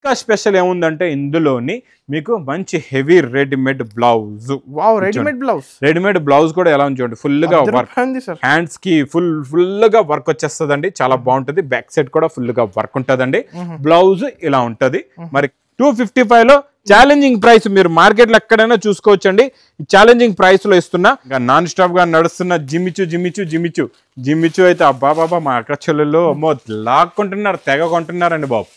ఇంకా స్పెషల్ ఏముందంటే ఇందులోని మీకు మంచి heavy readymade blouse. Wow, readymade blouse కూడా ఎలా ఉంది ఫుల్ గా వర్క్, హ్యాండ్స్ కి ఫుల్ గా వర్క్ వచ్చేస్తుందండి. చాలా బాగుంటది. బ్యాక్ సైడ్ కూడా ఫుల్ గా వర్క్ ఉంటదండి. బ్లౌజ్ ఇలా ఉంటది. మరి 255 లో ఛాలెంజింగ్ ప్రైస్. మీరు మార్కెట్ లో ఎక్కడైనా చూసుకోవచ్చండి. ఛాలెంజింగ్ ప్రైస్ లో ఇస్తున్నా. నాన్ స్టాప్ గా నడుస్తున్న జిమ్మిచు అయితే అబ్బాబాబా మా అక్క చెల్లెళ్ళు అమ్మో లాక్కుంటున్నారు, తెగ కొంటున్నారండి బాబు.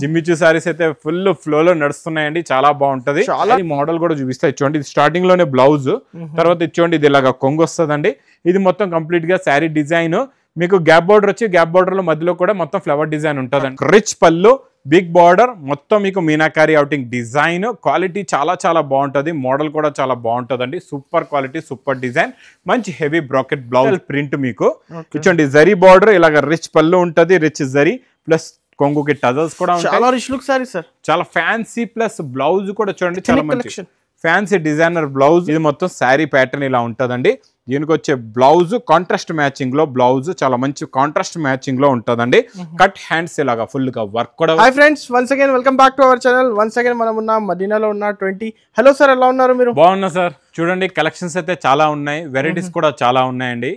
జిమ్మిచు సారీస్ అయితే ఫుల్ ఫ్లో లో నడుస్తున్నాయండి. చాలా బాగుంటది. చాలా మోడల్ కూడా చూపిస్తా. ఇచ్చోండి ఇది స్టార్టింగ్ లోనే బ్లౌజ్, తర్వాత ఇచ్చోండి ఇది ఇలాగా కొంగు వస్తుందండి. ఇది మొత్తం కంప్లీట్ గా శారీ డిజైన్. మీకు గ్యాప్ బార్డర్ వచ్చి గ్యాప్ బార్డర్ లో మధ్యలో కూడా మొత్తం ఫ్లవర్ డిజైన్ ఉంటుందండి. రిచ్ పళ్ళు, బిగ్ బార్డర్, మొత్తం మీకు మీనాకారి అవుటింగ్ డిజైన్. క్వాలిటీ చాలా బాగుంటది. మోడల్ కూడా చాలా బాగుంటదండి. Super quality, super design. మంచి హెవీ బ్రాకెట్ బ్లౌజ్ ప్రింట్ మీకు ఇచ్చండి. జరీ బార్డర్, ఇలాగ రిచ్ పళ్ళు ఉంటది, రిచ్ జరీ ప్లస్ కొంగుకి టజల్స్ కూడా ఉంటాయి. చాలా రిచ్ లుక్ సారీ సార్. చాలా ఫ్యాన్సీ ప్లస్ బ్లౌజ్ కూడా చూడండి చాలా మంచి ఫ్యాన్సీ డిజైనర్ బ్లౌజ్. ఇది మొత్తం శారీ ప్యాటర్న్ ఇలా ఉంటదండి. దీనికి వచ్చే బ్లౌజ్ కాంట్రాస్ట్ మ్యాచింగ్ లో, బ్లౌజ్ చాలా మంచి కాంట్రాస్ట్ మ్యాచింగ్ లో ఉంటదండి. కట్ హ్యాండ్స్ ఇలాగా ఫుల్ గా వర్క్ కూడా. Hi friends, once again welcome back to our channel. Once again మనం ఉన్న మదీనాలో ఉన్న 20. హలో సార్, ఎలా ఉన్నారు మీరు? బాగున్నా సార్. చూడండి కలెక్షన్స్ అయితే చాలా ఉన్నాయి, వెరైటీస్ కూడా చాలా ఉన్నాయండి.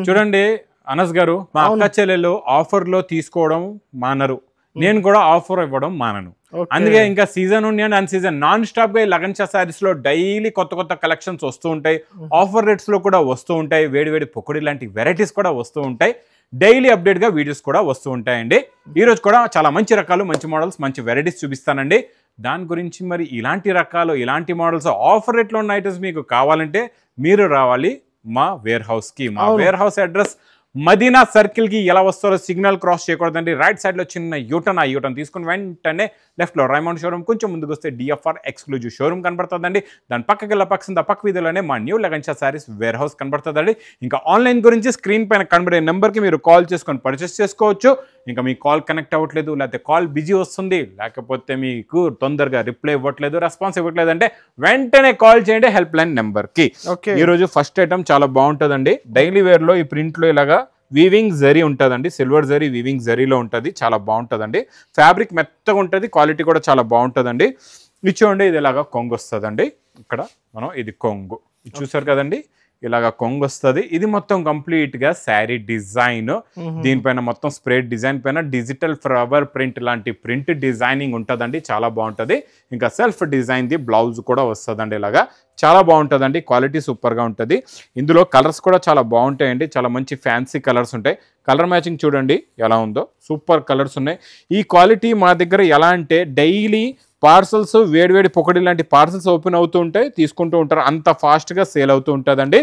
చూడండి అనస్ గారు, మా అక్క చెల్లెలు ఆఫర్ లో తీసుకోవడం మానరు, నేను కూడా ఆఫర్ ఇవ్వడం మానను. అందుకే ఇంకా సీజన్ ఉంది and an season non stop గా లగన్షా సారీస్ లో డైలీ కొత్త కలెక్షన్స్ వస్తూ ఉంటాయి. ఆఫర్ రేట్స్ లో కూడా వస్తూ ఉంటాయి. వేడి పొక్కడి లాంటి వెరైటీస్ కూడా వస్తూ ఉంటాయి. డైలీ అప్డేట్ గా వీడియోస్ కూడా వస్తూ ఉంటాయండి. ఈ రోజు కూడా చాలా మంచి రకాలు, మంచి మోడల్స్, మంచి వెరైటీస్ చూపిస్తానండి. దాని గురించి మరి ఇలాంటి రకాలు, ఇలాంటి మోడల్స్, ఆఫర్ రేట్లో ఉన్న ఐటమ్స్ మీకు కావాలంటే మీరు రావాలి మా వేర్ హౌస్ కి. మా warehouse address Madina circle కి ఎలా వస్తారో సిగ్నల్ క్రాస్ చేయకూడదండి. రైట్ సైడ్ లో చిన్న యూటర్న్, ఆ యూటర్న్ తీసుకుని వెంటనే లెఫ్ట్ లో రైమండ్ షోరూమ్, కొంచెం ముందుకు వస్తే డిఎఫ్ఆర్ ఎక్స్క్లూజివ్ షోరూమ్ కనబడుతుందండి. దాని పక్కకి పక్క వీధిలోనే మా new Lagansha saris warehouse కనబడుతుందండి. ఇంకా ఆన్లైన్ గురించి స్క్రీన్ పైన కనబడే నెంబర్కి మీరు కాల్ చేసుకొని పర్చేస్ చేసుకోవచ్చు. ఇంకా మీ కాల్ కనెక్ట్ అవ్వట్లేదు, లేకపోతే కాల్ బిజీ వస్తుంది, లేకపోతే మీకు తొందరగా రిప్లై ఇవ్వట్లేదు, రెస్పాన్స్ ఇవ్వట్లేదు అంటే వెంటనే కాల్ చేయండి హెల్ప్ లైన్ నెంబర్కి. ఈ రోజు ఫస్ట్ ఐటమ్ చాలా బాగుంటుందండి. డైలీ వేర్ లో ఈ ప్రింట్ లో ఇలాగా వీవింగ్ జరీ ఉంటుందండి. సిల్వర్ జరీ వీవింగ్ జరీలో ఉంటుంది. చాలా బాగుంటుందండి. ఫ్యాబ్రిక్ మెత్తగా ఉంటుంది. క్వాలిటీ కూడా చాలా బాగుంటుందండి. ఇది చూడండి, ఇది ఇలాగా కొంగు వస్తుందండి. ఇక్కడ మనం ఇది కొంగు చూసారు కదండి, ఇలాగా కొంగు వస్తుంది. ఇది మొత్తం కంప్లీట్ గా శారీ డిజైన్. దీనిపైన మొత్తం స్ప్రేడ్ డిజైన్ పైన డిజిటల్ ఫ్లవర్ ప్రింట్ లాంటి ప్రింట్ డిజైనింగ్ ఉంటుందండి. చాలా బాగుంటుంది. ఇంకా సెల్ఫ్ డిజైన్ ది బ్లౌజ్ కూడా వస్తుందండి. ఇలాగా చాలా బాగుంటుందండి. క్వాలిటీ సూపర్ గా ఉంటుంది. ఇందులో కలర్స్ కూడా చాలా బాగుంటాయండి. చాలా మంచి ఫ్యాన్సీ కలర్స్ ఉంటాయి. కలర్ మ్యాచింగ్ చూడండి ఎలా ఉందో, సూపర్ కలర్స్ ఉన్నాయి. ఈ క్వాలిటీ మా దగ్గర ఎలా అంటే డైలీ పార్సల్స్, వేడి పొకడి లాంటి పార్సల్స్ ఓపెన్ అవుతూ ఉంటాయి, తీసుకుంటూ ఉంటారు. అంత ఫాస్ట్ గా సేల్ అవుతూ ఉంటుందండి.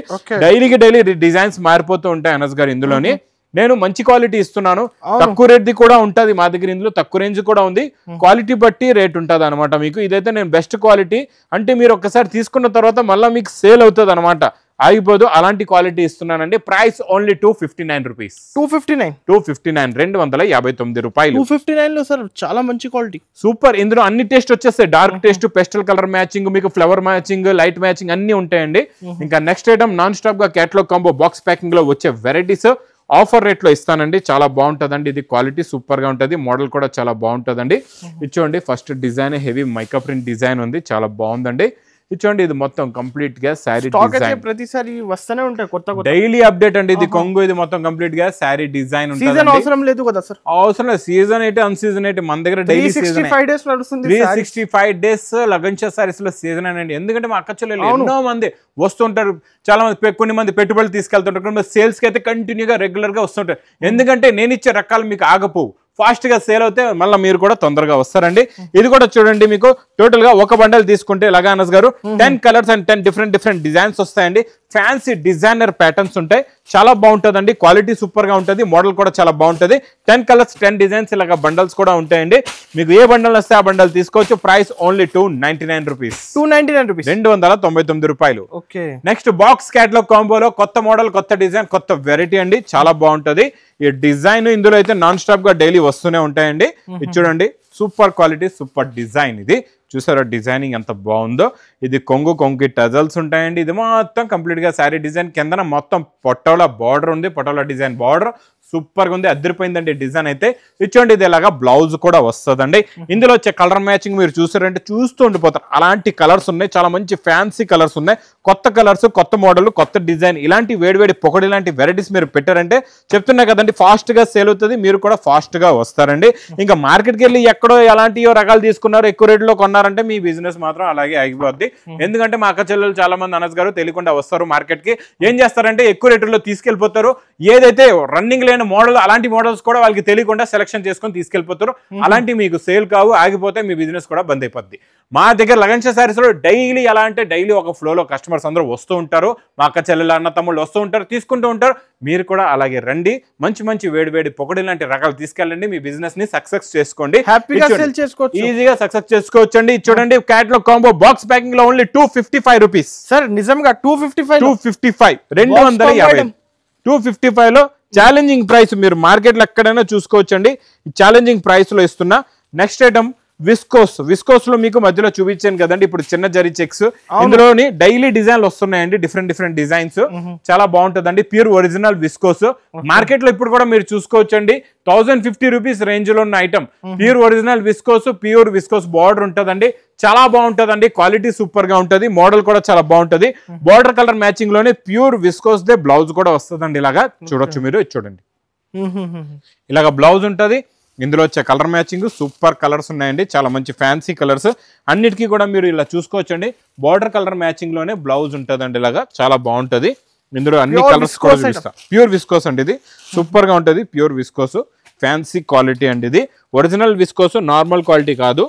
డైలీ డిజైన్స్ మారిపోతూ ఉంటాయి అనస్ గారు. ఇందులోని నేను మంచి క్వాలిటీ ఇస్తున్నాను. తక్కువ రేట్ ది కూడా ఉంటుంది మా దగ్గర. ఇందులో తక్కువ రేంజ్ కూడా ఉంది. క్వాలిటీ బట్టి రేట్ ఉంటుంది అనమాట మీకు. ఇదైతే నేను బెస్ట్ క్వాలిటీ అంటే మీరు ఒక్కసారి తీసుకున్న తర్వాత మళ్ళీ మీకు సేల్ అవుతుంది అనమాట, ఆగిపోదు. అలాంటి క్వాలిటీ ఇస్తున్నానండి. Price only 259 rupees. 259 259 రూపాయలు. 259 లో సార్ చాలా మంచి క్వాలిటీ, సూపర్. ఇందులో అన్ని టేస్ట్ వచ్చేస్తాయి. Dark taste, pastel colour matching, మీకు ఫ్లవర్ మ్యాచింగ్, లైట్ మ్యాచింగ్ అన్ని ఉంటాయండి. ఇంకా నెక్స్ట్ ఐటమ్ నాన్ స్టాప్ గా క్యాటలాగ్ కాంబో బాక్స్ ప్యాకింగ్ లో వచ్చే వెరైటీస్ ఆఫర్ రేట్ లో ఇస్తానండి. చాలా బాగుంటుందండి. ఇది క్వాలిటీ సూపర్ గా ఉంటుంది. మోడల్ కూడా చాలా బాగుంటుందండి. ఇచ్చోండి first design heavy mica print design ఉంది. చాలా బాగుందండి. ఇచ్చోండి ఇది మొత్తం కంప్లీట్ గా శారీ డిజైన్. ప్రతిసారి వస్తూనే ఉంటాయి కొత్త డైలీ అప్డేట్ అండి. ఇది కొంగు, ఇది మొత్తం కంప్లీట్ గా శారీ డిజైన్ ఉంటుంది. అవసరం లేదు కదా సార్? అవసరం లేదు. సీజన్ అయితే అన్ సీజన్ అయితే మన దగ్గర డైలీ 365 డేస్ నడుస్తుంది. 365 డేస్ లగన్షా సారీస్ లో సీజన్ అండి. ఎందుకంటే మా అక్క చెల్లెలు ఎన్నో మంది వస్తుంటారు. చాలా మంది, కొన్ని మంది పెట్టుబడులు తీసుకెళ్తుంటారు, కొన్ని సేల్స్ కి అయితే కంటిన్యూగా రెగ్యులర్ గా వస్తుంటారు. ఎందుకంటే నేను ఇచ్చే రకాలు మీకు ఆగపోవు. ఫాస్ట్ గా సేల్ అవుతే మళ్ళీ మీరు కూడా తొందరగా వస్తారండి. ఇది కూడా చూడండి, మీకు టోటల్ గా ఒక బండల్ తీసుకుంటే లగానస్ గారు 10 కలర్స్ అండ్ 10 డిఫరెంట్ డిజైన్స్ వస్తాయండి. ఫ్యాన్సీ డిజైనర్ ప్యాటర్న్స్ ఉంటాయి. చాలా బాగుంటుందండి. క్వాలిటీ సూపర్ గా ఉంటుంది. మోడల్ కూడా చాలా బాగుంటుంది. 10 కలర్స్ 10 డిజైన్స్ ఇలాగా బండల్స్ కూడా ఉంటాయండి. మీకు ఏ బండల్ వస్తే ఆ బండల్ తీసుకోవచ్చు. Price only 299 rupees. 299 రూపాయలు. నెక్స్ట్ బాక్స్ క్యాటలాగ్ కాంబోలో కొత్త మోడల్, కొత్త డిజైన్, కొత్త వెరైటీ అండి. చాలా బాగుంటుంది. ఈ డిజైన్ ఇందులో అయితే నాన్ స్టాప్ గా డైలీ వస్తూనే ఉంటాయండి. ఇది చూడండి, సూపర్ క్వాలిటీ, సూపర్ డిజైన్. ఇది చూసారా డిజైనింగ్ ఎంత బాగుందో. ఇది కొంగుకి టజల్స్ ఉంటాయండి. ఇది మొత్తం కంప్లీట్ గా శారీ డిజైన్. కిందన మొత్తం పొట్టోలా బార్డర్ ఉంది. పొట్టోలా డిజైన్ బార్డర్ సూపర్ గా ఉంది, అదిరిపోయిందండి డిజైన్ అయితే. ఇచ్చోండి ఇది ఇలాగా బ్లౌజ్ కూడా వస్తుందండి. ఇందులో వచ్చే కలర్ మ్యాచింగ్ మీరు చూసారంటే చూస్తూ ఉండిపోతారు. అలాంటి కలర్స్ ఉన్నాయి, చాలా మంచి ఫ్యాన్సీ కలర్స్ ఉన్నాయి, కొత్త కలర్స్, కొత్త మోడల్, కొత్త డిజైన్. ఇలాంటి వేడివేడి పొగడి లాంటి వెరైటీస్ మీరు పెట్టారంటే చెప్తున్నా కదండి ఫాస్ట్ గా సేల్ అవుతుంది, మీరు కూడా ఫాస్ట్ గా వస్తారండి. ఇంకా మార్కెట్కి వెళ్ళి ఎక్కడో ఎలాంటి రకాలు తీసుకున్నారు ఎక్కువ రేట్లో కొన్నారంటే మీ బిజినెస్ మాత్రం అలాగే ఆగిపోద్ది. ఎందుకంటే మా అక్క చెల్లెలు చాలా మంది అనస్ గారు తెలియకుండా వస్తారు మార్కెట్ కి, ఏం చేస్తారంటే ఎక్కువ రేట్లో తీసుకెళ్లిపోతారు. ఏదైతే రన్నింగ్ లేని మోడల్ అలాంటి మోడల్స్ కూడా వాళ్ళకి తెలియకుండా సెలెక్షన్ చేసుకొని తీసుకెళ్లిపోతారు. అలాంటి మీకు సేల్ కావు, ఆగిపోతే మీ బిజినెస్ కూడా బంద్ అయిపోద్ది. మా దగ్గర లగన్ శారీస్ లో డైలీ ఎలా అంటే డైలీ ఒక ఫ్లోలో కస్టమర్స్ అందరూ వస్తూ ఉంటారు, మా అక్క చెల్లెలు అన్న తమ్ముళ్ళు వస్తూ ఉంటారు, తీసుకుంటూ ఉంటారు. మీరు కూడా అలాగే రండి, మంచి మంచి వేడి పొగడి లాంటి రకాలు తీసుకెళ్ళండి, మీ బిజినెస్ ని సక్సెస్ చేసుకోండి, హ్యాపీగా సేల్ చేసుకోవచ్చు, ఈజీగా సక్సెస్ చేసుకోవచ్చు అండి. చూడండి క్యాటలాగ్ కాంబో బాక్స్ ప్యాకింగ్ లో ఓన్లీ 255 రూపీస్ సార్. నిజంగా 255 250 255 లో ఛాలెంజింగ్ ప్రైస్. మీరు మార్కెట్ లో ఎక్కడైనా చూసుకోవచ్చండి, ఛాలెంజింగ్ ప్రైస్ లో ఇస్తున్నా. నెక్స్ట్ ఐటమ్ విస్కోస్ లో మీకు మధ్యలో చూపించాను కదండి, ఇప్పుడు చిన్న జరీ చెక్స్. ఇందులోని డైలీ డిజైన్లు వస్తున్నాయండి, డిఫరెంట్ డిజైన్స్, చాలా బాగుంటుందండి. Pure original viscose. మార్కెట్ లో ఇప్పుడు కూడా మీరు చూసుకోవచ్చండి 1050 రూపీస్ రేంజ్ లో ఉన్న item, pure original pure viscose border ఉంటుందండి, చాలా బాగుంటుందండి. క్వాలిటీ సూపర్ గా ఉంటుంది, మోడల్ కూడా చాలా బాగుంటుంది. బార్డర్ కలర్ మ్యాచింగ్ లోనే ప్యూర్ విస్కోస్ దే బ్లౌజ్ కూడా వస్తుందండి. ఇలాగా చూడొచ్చు మీరు, చూడండి ఇలాగా బ్లౌజ్ ఉంటుంది. ఇందులో వచ్చే కలర్ మ్యాచింగ్ సూపర్ కలర్స్ ఉన్నాయండి, చాలా మంచి ఫ్యాన్సీ కలర్స్. అన్నిటికీ కూడా మీరు ఇలా చూసుకోవచ్చండి, బార్డర్ కలర్ మ్యాచింగ్ లోనే బ్లౌజ్ ఉంటుందండి. ఇలాగా చాలా బాగుంటుంది. ఇందులో అన్ని కలర్స్ కూడా చూపిస్తా. ప్యూర్ విస్కోస్ అండి, ఇది సూపర్ గా ఉంటుంది. ప్యూర్ విస్కోస్ ఫ్యాన్సీ క్వాలిటీ అండి, ఇది ఒరిజినల్ విస్కోస్, నార్మల్ క్వాలిటీ కాదు.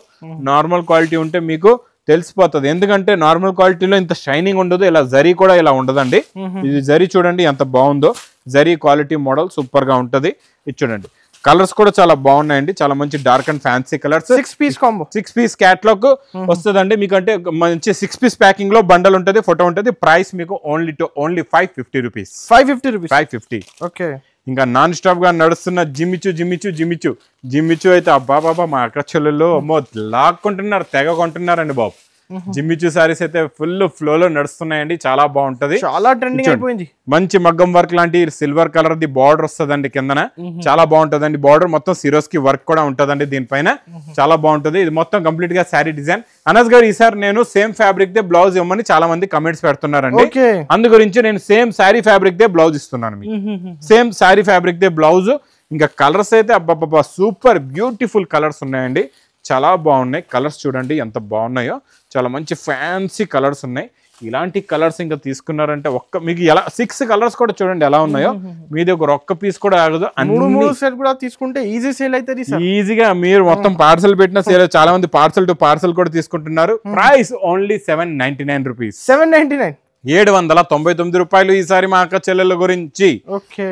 నార్మల్ క్వాలిటీ ఉంటే మీకు తెలిసిపోతుంది, ఎందుకంటే నార్మల్ క్వాలిటీలో ఇంత షైనింగ్ ఉండదు, ఇలా జరీ కూడా ఇలా ఉండదండి. ఇది జరీ చూడండి ఎంత బాగుందో, జరీ క్వాలిటీ మోడల్ సూపర్ గా ఉంటది. ఇది చూడండి కలర్స్ కూడా చాలా బాగున్నాయండి, చాలా మంచి dark and fancy colours. 6 piece combo, 6 piece catalogue వస్తుందండి మీకు. అంటే మంచి 6 పీస్ ప్యాకింగ్ లో బండల్ ఉంటుంది, ఫోటో ఉంటుంది. ప్రైస్ మీకు ఓన్లీ 550 రూపీస్. 550. ఓకే. ఇంకా నాన్ స్టాప్ గా నడుస్తున్న జిమ్మిచు అయితే అబ్బా బాబా మా అక్క చెల్లెళ్ళు అమ్మో లాక్కుంటున్నారు, తెగ కొంటున్నారండి బాబు. జిమ్మిచు సారీస్ అయితే ఫుల్ ఫ్లో లో నడుస్తున్నాయండి, చాలా బాగుంటది, చాలా ట్రెండింగ్ అయిపోయింది. మంచి మగ్గం వర్క్ లాంటి సిల్వర్ కలర్ ది బార్డర్ వస్తుందండి కిందన, చాలా బాగుంటదండి. బార్డర్ మొత్తం సిరోస్కి వర్క్ కూడా ఉంటదండి దీనిపైన, చాలా బాగుంటది. ఇది మొత్తం కంప్లీట్ గా శారీ డిజైన్. అనస్ గారు ఈసారి నేను సేమ్ ఫ్యాబ్రిక్ దే బ్లౌజ్ ఇవ్వమని చాలా మంది కమెంట్స్ పెడుతున్నారండి, అందు గురించి నేను same sari fabric they blouse ఇస్తున్నాను మీకు. Same sari fabric they blouse. ఇంకా కలర్స్ అయితే అబ్బా సూపర్ బ్యూటిఫుల్ కలర్స్ ఉన్నాయండి, చాలా బాగున్నాయి. కలర్స్ చూడండి ఎంత బాగున్నాయో, చాలా మంచి ఫ్యాన్సీ కలర్స్ ఉన్నాయి. ఇలాంటి కలర్స్ ఇంకా తీసుకున్నారంటే మీకు ఎలా 6 కలర్స్ కూడా చూడండి ఎలా ఉన్నాయో, మీది ఒక్క పీస్ కూడా ఆగదు. మూడు సెట్ కూడా తీసుకుంటే ఈజీ సేల్ అవుతుంది, ఈజీగా మీరు మొత్తం పార్సల్ పెట్టిన సేల్. చాలా మంది పార్సల్ టు పార్సల్ కూడా తీసుకుంటున్నారు. Price only 799 rupees. 799 రూపాయలు ఈసారి మా అక్క చెల్లెల గురించి.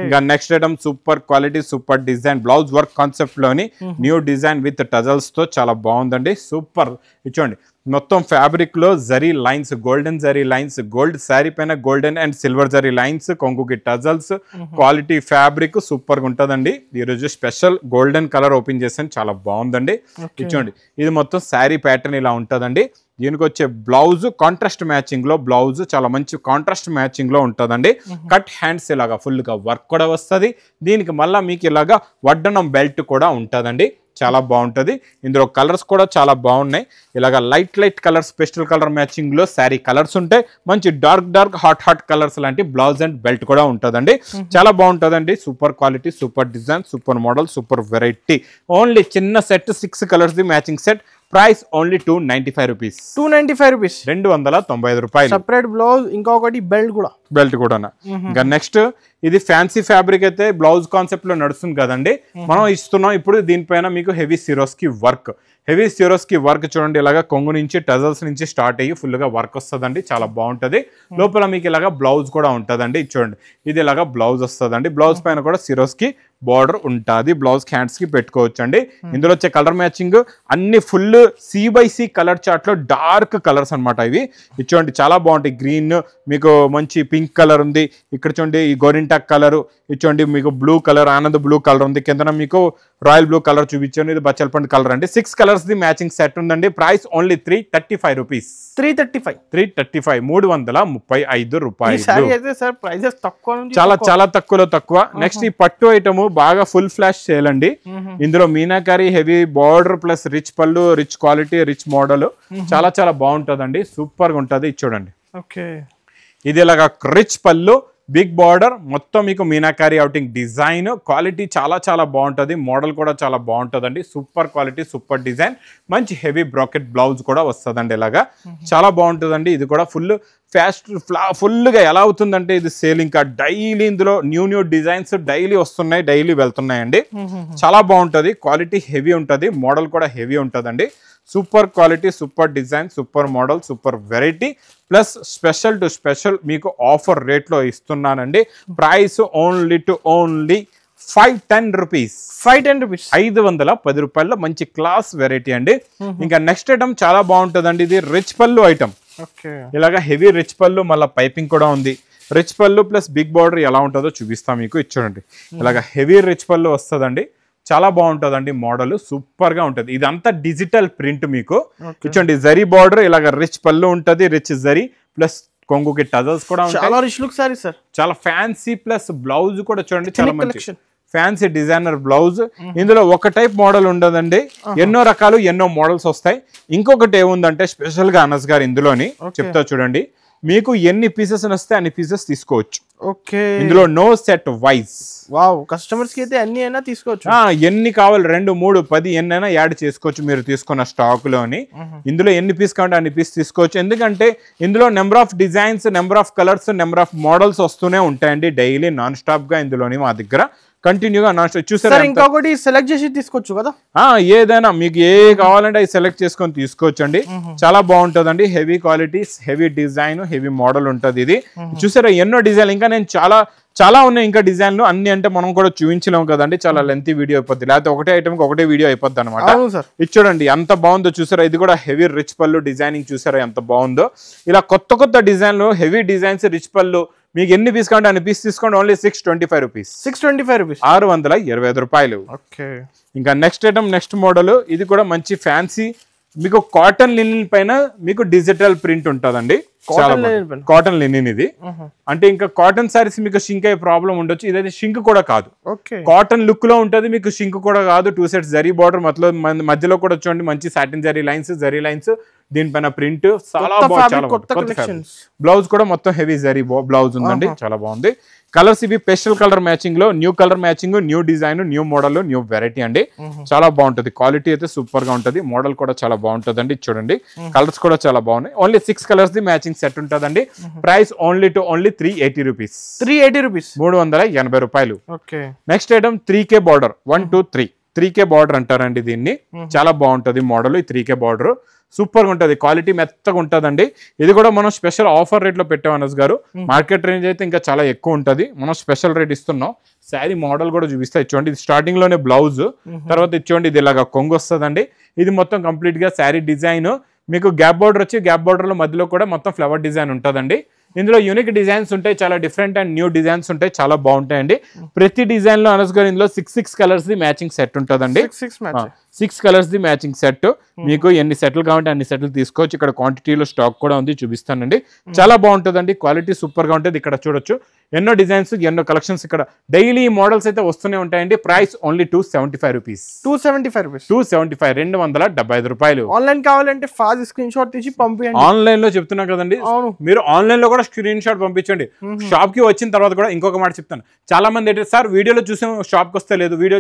ఇంకా next item super quality super design blouse work concept లోని న్యూ డిజైన్ విత్ టజల్స్ తో చాలా బాగుందండి, సూపర్. ఇచ్చోండి మొత్తం ఫ్యాబ్రిక్ లో zari lines, golden zari lines, gold sari పైన golden and silver zari lines, కొంగుకి టజల్స్, క్వాలిటీ ఫ్యాబ్రిక్ సూపర్ గా ఉంటదండి. ఈ రోజు స్పెషల్ గోల్డెన్ కలర్ ఓపెన్ చేసాను, చాలా బాగుందండి. ఇచ్చోండి ఇది మొత్తం శారీ ప్యాటర్న్ ఇలా ఉంటదండి. దీనికి వచ్చే బ్లౌజ్ కాంట్రాస్ట్ మ్యాచింగ్ లో, బ్లౌజ్ చాలా మంచి కాంట్రాస్ట్ మ్యాచింగ్ లో ఉంటుందండి. కట్ హ్యాండ్స్ ఇలాగా ఫుల్ గా వర్క్ కూడా వస్తుంది. దీనికి మళ్ళీ మీకు ఇలాగా వడ్డనం బెల్ట్ కూడా ఉంటుందండి, చాలా బాగుంటుంది. ఇందులో కలర్స్ కూడా చాలా బాగున్నాయి. ఇలాగ light colours, pastel colour matching లో శారీ కలర్స్ ఉంటాయి. మంచి డార్క్ హాట్ కలర్స్ లాంటి బ్లౌజ్ అండ్ బెల్ట్ కూడా ఉంటుందండి, చాలా బాగుంటుందండి. Super quality super design super model super variety. Only చిన్న set 6 colours the matching set. Price only 295 rupees. 295 రూపాయలు. సెపరేట్ బ్లౌజ్, ఇంకొకటి బెల్ట్ కూడా. ఇంకా నెక్స్ట్ ఇది ఫ్యాన్సీ ఫ్యాబ్రిక్ అయితే బ్లౌజ్ కాన్సెప్ట్ లో నడుస్తుంది కదండి, మనం ఇస్తున్నాం ఇప్పుడు దీనిపైన మీకు హెవీ సిరోస్కి వర్క్ చూడండి. ఇలాగా కొంగు నుంచి టజల్స్ నుంచి స్టార్ట్ అయ్యి ఫుల్ గా వర్క్ వస్తుందండి, చాలా బాగుంటది. లోపల మీకు ఇలాగా బ్లౌజ్ కూడా ఉంటదండి, చూడండి ఇది ఇలాగా బ్లౌజ్ వస్తుందండి. బ్లౌజ్ పైన కూడా సిరోస్కి బార్డర్ ఉంటుంది, బ్లౌజ్ హ్యాండ్స్ కి పెట్టుకోవచ్చు అండి. ఇందులో వచ్చే కలర్ మ్యాచింగ్ అన్ని ఫుల్ C/C కలర్ చార్ట్ లో డార్క్ కలర్స్ అనమాట. ఇవి చూడండి చాలా బాగుంటాయి. గ్రీన్, మీకు మంచి పింక్ కలర్ ఉంది, ఇక్కడ చూడండి ఈ గోరింటాక్ కలర్, చూడండి మీకు blue colour, Anand blue colour ఉంది, కింద మీకు రాయల్ బ్లూ కలర్ చూపించాను, ఇది బచ్చల్పండు కలర్ అండి. 6 కలర్స్ ది మ్యాచింగ్ సెట్ ఉందండి. Price only 335 rupees. 335 రూపాయలు. చాలా తక్కువలో తక్కువ. నెక్స్ట్ ఈ పట్టు ఐటమ్ బాగా ఫుల్ ఫ్లాష్ చేయాలండి. ఇందులో meenakari heavy border plus rich పళ్ళు, రిచ్ క్వాలిటీ, రిచ్ మోడల్ చాలా చాలా బాగుంటుందండి. సూపర్ గా ఉంటుంది. చూడండి, ఓకే, ఇది ఇలాగా రిచ్ పళ్ళు, బిగ్ బార్డర్, మొత్తం మీకు మీనాకారి అవుటింగ్ డిజైన్, క్వాలిటీ చాలా చాలా బాగుంటుంది. మోడల్ కూడా చాలా బాగుంటుందండి. సూపర్ క్వాలిటీ, సూపర్ డిజైన్, మంచి హెవీ బ్రాకెట్ బ్లౌజ్ కూడా వస్తుందండి. ఇలాగా చాలా బాగుంటుందండి. ఇది కూడా ఫుల్గా ఎలా అవుతుందంటే ఇది సేల్ ఇంకా డైలీ ఇందులో న్యూ డిజైన్స్ డైలీ వస్తున్నాయి, డైలీ వెళ్తున్నాయండి. చాలా బాగుంటుంది. క్వాలిటీ హెవీ ఉంటుంది, మోడల్ కూడా హెవీ ఉంటుందండి. Super quality, super design, super model, super variety plus special to special మీకు ఆఫర్ రేట్లో ఇస్తున్నానండి. ప్రైస్ ఓన్లీ 510 రూపీస్, 510 రూపాయల్లో మంచి క్లాస్ వెరైటీ అండి. ఇంకా నెక్స్ట్ ఐటమ్ చాలా బాగుంటుందండి. ఇది రిచ్ పళ్ళు ఐటమ్. ఇలాగా హెవీ రిచ్ పళ్ళు, మళ్ళీ పైపింగ్ కూడా ఉంది. రిచ్ పళ్ళు ప్లస్ బిగ్ బార్డర్ ఎలా ఉంటుందో చూపిస్తాం మీకు. ఇచ్చాడండి, ఇలాగా హెవీ రిచ్ పళ్ళు వస్తుందండి. చాలా బాగుంటుందండి. మోడల్ సూపర్ గా ఉంటుంది. ఇదంతా డిజిటల్ ప్రింట్ మీకు. ఇచ్చండి జరీ బార్డర్, ఇలాగ రిచ్ పళ్ళు ఉంటుంది, రిచ్ జరీ ప్లస్ కొంగుకి టజల్స్ కూడా ఉంటాయి. చాలా రిచ్ లుక్ సారీ సార్, చాలా ఫ్యాన్సీ ప్లస్ బ్లౌజ్ కూడా చూడండి, చాలా మంచి ఫ్యాన్సీ డిజైనర్ బ్లౌజ్. ఇందులో ఒక టైప్ మోడల్ ఉండదండి, ఎన్నో రకాలు, ఎన్నో మోడల్స్ వస్తాయి. ఇంకొకటి ఏముందంటే స్పెషల్ గా అనస్ గారు ఇందులోని చెప్తా చూడండి, మీకు ఎన్ని పీసెస్ వస్తే అన్ని పీసెస్ తీసుకోవచ్చు. ఓకే, ఇందులో no set wise. Wow, customers కి అయితే అన్ని అయినా తీసుకోవచ్చు. ఎన్ని కావాలి 2, 3, 10 ఎన్నైనా యాడ్ చేసుకోవచ్చు మీరు తీసుకున్న స్టాక్ లోని. ఇందులో ఎన్ని పీస్ కావాలంటే అన్ని పీస్ తీసుకోవచ్చు. ఎందుకంటే ఇందులో number of designs, number of colours, number of models వస్తూనే ఉంటాయండి డైలీ నాన్ స్టాప్ గా. ఇందులోని మా దగ్గర కంటిన్యూగా నాన్ స్టాప్. చూసారా, ఇంకొకటి సెలెక్ట్ చేసి తీసుకోవచ్చు కదా. ఏదైనా మీకు ఏ కావాలంటే అది సెలెక్ట్ చేసుకొని తీసుకోవచ్చు అండి. చాలా బాగుంటుందండి. Heavy quality, heavy design, heavy model ఉంటుంది. ఇది చూసారా, ఎన్నో డిజైన్. ఇంకా నేను చాలా ఉన్నాయి ఇంకా డిజైన్లు. అన్ని అంటే మనం కూడా చూపించలేము కదండి, చాలా లెంతీ వీడియో అయిపోద్ది. లేకపోతే ఒకటే ఐటమ్ ఒకటే వీడియో అయిపోద్ది అనమాట. ఇది చూడండి ఎంత బాగుందో చూసారా. ఇది కూడా హెవీ రిచ్ పళ్ళు డిజైనింగ్ చూసారా ఎంత బాగుందో. ఇలా కొత్త డిజైన్లు, హెవీ డిజైన్స్, రిచ్ పళ్ళు మీకు ఎన్ని పీస్ కావాలంటే అన్ని పీస్ తీసుకోండి. ఓన్లీ 625 రూపీస్, 625 రూపాయలు. ఇంకా నెక్స్ట్ ఐటమ్, నెక్స్ట్ మోడల్. ఇది కూడా మంచి ఫ్యాన్సీ మీకు కాటన్ లినిన్ పైన మీకు డిజిటల్ ప్రింట్ ఉంటుందండి. కాటన్ లినిన్ ఇది. అంటే ఇంకా కాటన్ సారీస్ మీకు షింక్ అయ్యే ప్రాబ్లం ఉండొచ్చు. ఇదైతే షింక్ కూడా కాదు, కాటన్ లుక్ లో ఉంటుంది, మీకు షింక్ కూడా కాదు. 2 సెట్స్ జరీ బార్డర్ మధ్యలో కూడా చూడండి మంచి సాటిన్ జరీ లైన్స్, దీనిపైన ప్రింట్ చాలా బాగుంది. బ్లౌజ్ కూడా మొత్తం హెవీ జరీ బ్లౌజ్ ఉందండి, చాలా బాగుంది. కలర్స్ ఇవి పేస్టల్ కలర్ మ్యాచింగ్ లో, new colour matching, new design, new model, new variety అండి. చాలా బాగుంటుంది. క్వాలిటీ అయితే సూపర్ గా ఉంటుంది. మోడల్ కూడా చాలా బాగుంటుంది. చూడండి కలర్స్ కూడా చాలా బాగున్నాయి. Only 6 colours the matching set ఉంటుందండి. ప్రైస్ ఓన్లీ 380 రూపీస్, 380 రూపాయలు. Next item 3K border, 1, 2, 3 3K border అంటారండి దీన్ని. చాలా బాగుంటుంది మోడల్. ఈ 3K బార్డర్ సూపర్ గా ఉంటుంది. క్వాలిటీ మెత్తగా ఉంటుందండి. ఇది కూడా మనం స్పెషల్ ఆఫర్ రేట్ లో పెట్టాం అనస్ గారు. మార్కెట్ రేంజ్ అయితే ఇంకా చాలా ఎక్కువ ఉంటుంది, మనం స్పెషల్ రేట్ ఇస్తున్నాం. శారీ మోడల్ కూడా చూపిస్తా. ఇచ్చోండి, ఇది స్టార్టింగ్ లోనే బ్లౌజ్, తర్వాత ఇచ్చోండి ఇది ఇలాగా కొంగు వస్తుందండి. ఇది మొత్తం కంప్లీట్ గా శారీ డిజైన్. మీకు గ్యాప్ బార్డర్ వచ్చి, గ్యాప్ బార్డర్ లో మధ్యలో కూడా మొత్తం ఫ్లవర్ డిజైన్ ఉంటుందండి. ఇందులో యూనిక్ డిజైన్స్ ఉంటాయి, చాలా డిఫరెంట్ అండ్ న్యూ డిజైన్స్ ఉంటాయి, చాలా బాగుంటాయండి. ప్రతి డిజైన్ లో అనస్ గారు ఇందులో 6 కలర్స్ ది మ్యాచింగ్ సెట్ ఉంటుందండి. 6 కలర్స్ ది మ్యాచింగ్ సెట్. మీకు ఎన్ని సెట్లు కావాలంటే అన్ని సెట్లు తీసుకోవచ్చు. ఇక్కడ క్వాంటిటీలో స్టాక్ కూడా ఉంది, చూపిస్తానండి. చాలా బాగుంటుందండి. క్వాలిటీ సూపర్ గా ఉంటుంది. ఇక్కడ చూడొచ్చు ఎన్నో డిజైన్స్, ఎన్నో కలెక్షన్స్. ఇక్కడ డైలీ మోడల్స్ అయితే వస్తూనే ఉంటాయండి. ప్రైస్ ఓన్లీ 275 రూపీస్, 275 రూపాయలు. ఆన్లైన్ కావాలంటే ఫాస్ట్ స్క్రీన్ షాట్ తీసి పంపించండి. ఆన్లైన్ లో చెప్తున్నా కదండి, మీరు ఆన్లైన్ లో కూడా స్క్రీన్ షాట్ పంపించండి. షాప్ కి వచ్చిన తర్వాత కూడా ఇంకొక మాట చెప్తాను. చాలా మంది ఏంటంటే సార్ వీడియోలో చూసాం షాప్ కి వస్తే లేదు, వీడియో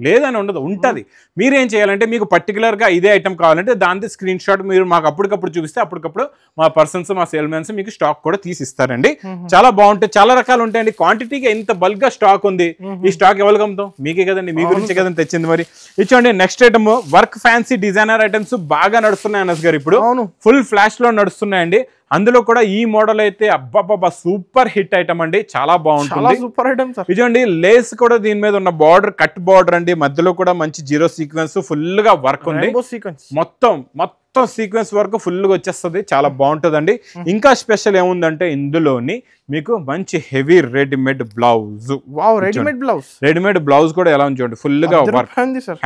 లేదని ఉండదు, ఉంటది. మీరేం చేయాలంటే మీకు పర్టికులర్ గా ఇదే ఐటమ్ కావాలంటే దాని స్క్రీన్ షాట్ మీరు మాకు అప్పటికప్పుడు చూపిస్తే అప్పటికప్పుడు మా పర్సన్స్, మా సేల్మెన్స్ మీకు స్టాక్ కూడా తీసిస్తారండి. చాలా బాగుంటాయి, చాలా రకాలు ఉంటాయండి. క్వాంటిటీగా ఇంత బల్క్ గా స్టాక్ ఉంది. ఈ స్టాక్ ఎవరికి అమ్ముతాం? మీకే కదండి, మీ గురించి కదండి తెచ్చింది. మరి ఇచ్చోండి next item work fancy designer items బాగా నడుస్తున్నాయి అనస్ గారు. ఇప్పుడు ఫుల్ ఫ్లాష్ లో నడుస్తున్నాయండి. అందులో కూడా ఈ మోడల్ అయితే అబ్బాబ్బా సూపర్ హిట్ ఐటమ్ అండి, చాలా బాగుంటుంది. సూపర్ ఐటమ్ ఇదండి. లేస్ కూడా దీని మీద ఉన్న బార్డర్ కట్ బార్డర్ అండి. మధ్యలో కూడా మంచి జీరో సీక్వెన్స్ ఫుల్ గా వర్క్ ఉంది. మొత్తం సీక్వెన్స్ వర్క్ ఫుల్ గా వచ్చేస్తుంది, చాలా బాగుంటుందండి. ఇంకా స్పెషల్ ఏముందంటే ఇందులోని మీకు మంచి heavy readymade blouse. Readymade blouse కూడా ఎలా ఉంది చూడండి, ఫుల్ గా వర్క్,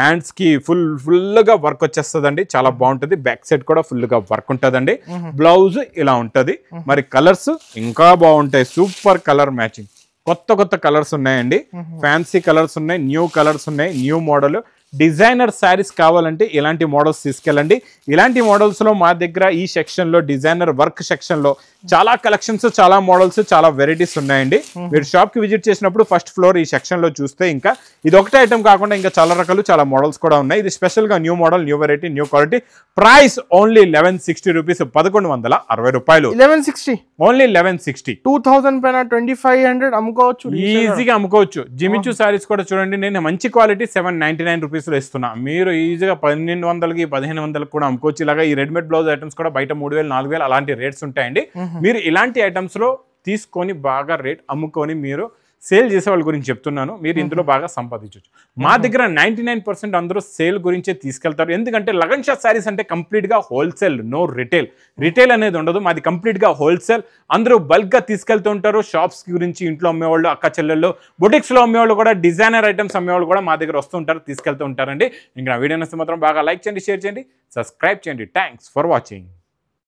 హ్యాండ్స్ కి ఫుల్ గా వర్క్ వచ్చేస్తుందండి, చాలా బాగుంటది. బ్యాక్ సైడ్ కూడా ఫుల్ గా వర్క్ ఉంటదండి. బ్లౌజ్ ఇలా ఉంటది. మరి కలర్స్ ఇంకా బాగుంటాయి, సూపర్ కలర్ మ్యాచింగ్. కొత్త కలర్స్ ఉన్నాయండి. ఫ్యాన్సీ కలర్స్ ఉన్నాయి, న్యూ కలర్స్ ఉన్నాయి, న్యూ మోడల్. డిజైనర్ శారీస్ కావాలంటే ఇలాంటి మోడల్స్ తీసుకెళ్ళండి. ఇలాంటి మోడల్స్లో మా దగ్గర ఈ సెక్షన్లో డిజైనర్ వర్క్ సెక్షన్లో చాలా కలెక్షన్స్, చాలా మోడల్స్, చాలా వెరైటీస్ ఉన్నాయండి. మీరు షాప్కి విజిట్ చేసినప్పుడు ఫస్ట్ ఫ్లోర్ ఈ సెక్షన్లో చూస్తే ఇంకా ఇది ఒకటే ఐటమ్ కాకుండా ఇంకా చాలా రకాలు, చాలా మోడల్స్ కూడా ఉన్నాయి. ఇది స్పెషల్గా new model, new variety, new quality. Price only 1160 rupees, 1160 రూపాయలు. 1160 ఓన్లీ 1160. 2000 పైన 2500 అమ్ముకోవచ్చు, ఈజీగా అమ్ముకోవచ్చు. జిమిచు సారీస్ కూడా చూడండి, నేను మంచి క్వాలిటీ 799 రూపీస్ ఇస్తున్నా. మీరు ఈజీగా 1200కి 1500కి కూడా అమ్ముకోవచ్చు. ఇలాగా ఈ రెడీమేడ్ బ్లౌజ్ ఐటమ్స్ కూడా బయట 3000 4000 అలాంటి రేట్స్ ఉంటాయండి. మీరు ఇలాంటి ఐటమ్స్ లో తీసుకొని బాగా రేట్ అమ్ముకొని మీరు సేల్ చేసే వాళ్ళ గురించి చెప్తున్నాను. మీరు ఇందులో బాగా సంపాదించవచ్చు. మా దగ్గర 99% అందరూ సేల్ గురించే తీసుకెళ్తారు. ఎందుకంటే లగన్ షా శారీస్ అంటే కంప్లీట్గా హోల్సేల్, నో రిటైల్. రిటైల్ అనేది ఉండదు, మాది కంప్లీట్గా హోల్సేల్. అందరూ బల్క్గా తీసుకెళ్తూ ఉంటారు. షాప్స్ గురించి ఇంట్లో అమ్మేవాళ్ళు, అక్క చెల్లెళ్ళు, బొటిక్స్లో అమ్మేవాళ్ళు కూడా, డిజైనర్ ఐటమ్స్ అమ్మేవాళ్ళు కూడా మా దగ్గర వస్తూ ఉంటారు, తీసుకెళ్తూ ఉంటారండి. ఇంకా నా వీడియో నచ్చితే మాత్రం బాగా లైక్ చేయండి, షేర్ చేయండి, సబ్స్క్రైబ్ చేయండి. Thanks for watching.